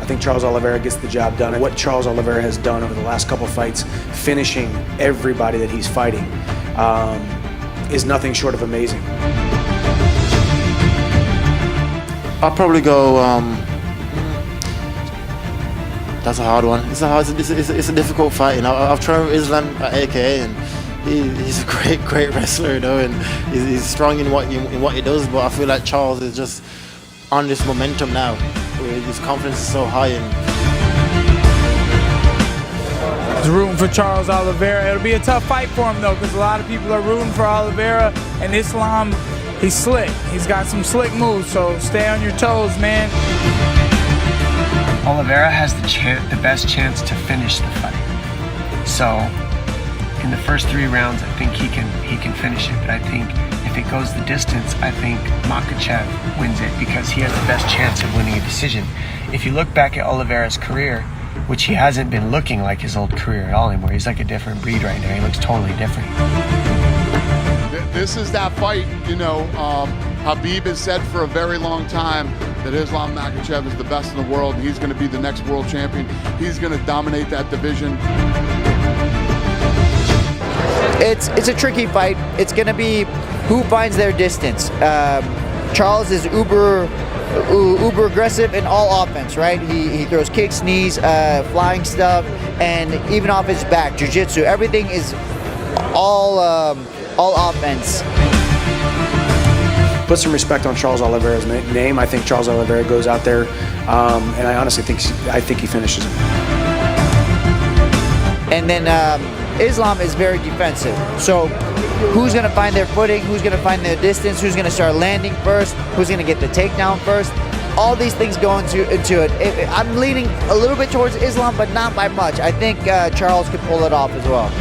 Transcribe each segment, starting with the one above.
I think Charles Oliveira gets the job done. And what Charles Oliveira has done over the last couple fights, finishing everybody that he's fighting, is nothing short of amazing. I'll probably go. That's a hard one. It's a difficult fight. You know, I've trained with Islam at AKA, and he's a great wrestler. You know, and he's strong in what he does. But I feel like Charles is just on this momentum now, where his confidence is so high. And he's rooting for Charles Oliveira. It'll be a tough fight for him though, because a lot of people are rooting for Oliveira, and Islam, he's slick. He's got some slick moves. So stay on your toes, man. Oliveira has the best chance to finish the fight. So in the first 3 rounds, I think he can finish it. But I think if it goes the distance, I think Makhachev wins it because he has the best chance of winning a decision. If you look back at Oliveira's career, which he hasn't been looking like his old career at all anymore. He's like a different breed right now. He looks totally different. This is that fight, you know. Khabib has said for a very long time that Islam Makhachev is the best in the world, and he's going to be the next world champion. He's going to dominate that division. It's a tricky fight. It's going to be who finds their distance. Charles is uber aggressive in all offense, right? He throws kicks, knees, flying stuff, and even off his back, jiu-jitsu. Everything is all offense. Put some respect on Charles Oliveira's name. I think Charles Oliveira goes out there, and I honestly think he finishes him. And then Islam is very defensive. So who's going to find their footing? Who's going to find their distance? Who's going to start landing first? Who's going to get the takedown first? All these things go into it. I'm leaning a little bit towards Islam, but not by much. I think Charles could pull it off as well.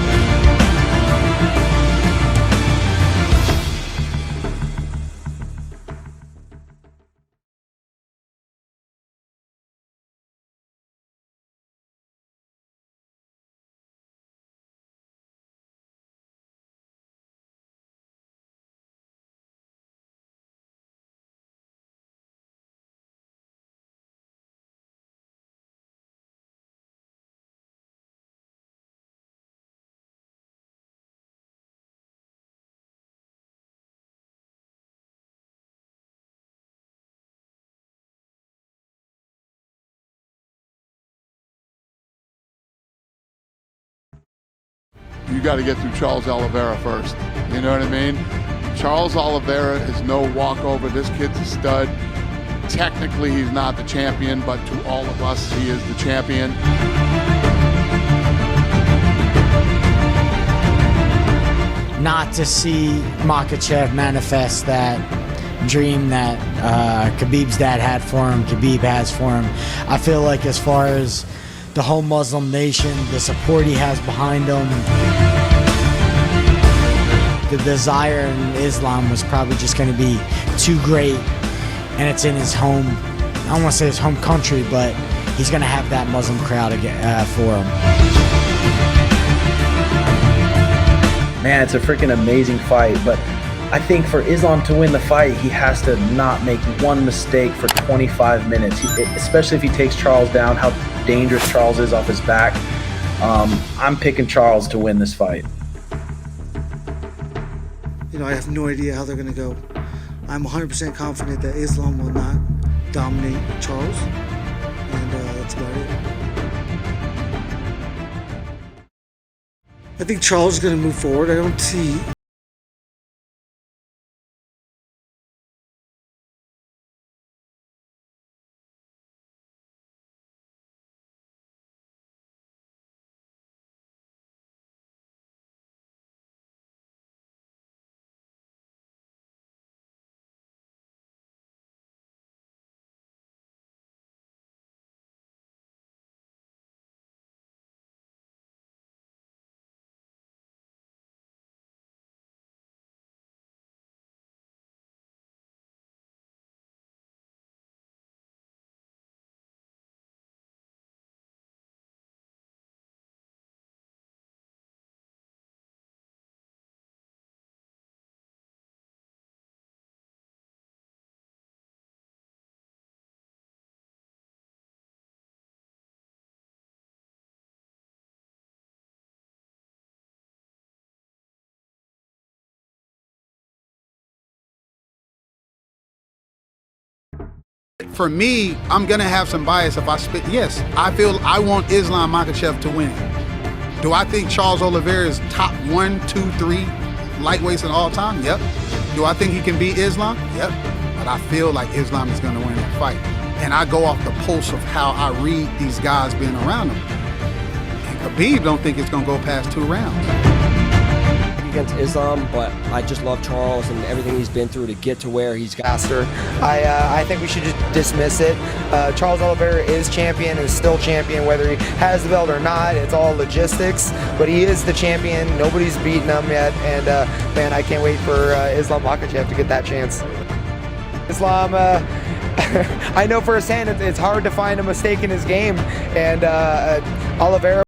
You got to get through Charles Oliveira first. You know what I mean? Charles Oliveira is no walkover. This kid's a stud. Technically, he's not the champion, but to all of us, he is the champion. Not to see Makhachev manifest that dream that Khabib's dad had for him, Khabib has for him. I feel like as far as the whole Muslim nation, the support he has behind him, the desire in Islam was probably just going to be too great, and it's in his home, I don't want to say his home country, but he's going to have that Muslim crowd for him. Man, it's a freaking amazing fight, but I think for Islam to win the fight, he has to not make one mistake for 25 minutes, especially if he takes Charles down, how dangerous Charles is off his back. I'm picking Charles to win this fight. You know, I have no idea how they're going to go. I'm 100% confident that Islam will not dominate Charles, and that's about it. I think Charles is going to move forward. I don't see For me, I'm gonna have some bias if I spit. Yes, I want Islam Makhachev to win. Do I think Charles Oliveira is top 1, 2, 3 lightweights in all time? Yep. Do I think he can beat Islam? Yep. But I feel like Islam is gonna win that fight. And I go off the pulse of how I read these guys being around him. And Khabib don't think it's gonna go past 2 rounds. Against Islam, but I just love Charles and everything he's been through to get to where he's got. I think we should just dismiss it. Charles Oliveira is champion, is still champion, whether he has the belt or not. It's all logistics, but he is the champion. Nobody's beaten him yet, and man, I can't wait for Islam Makhachev to get that chance. Islam, I know firsthand it's hard to find a mistake in his game, and Oliveira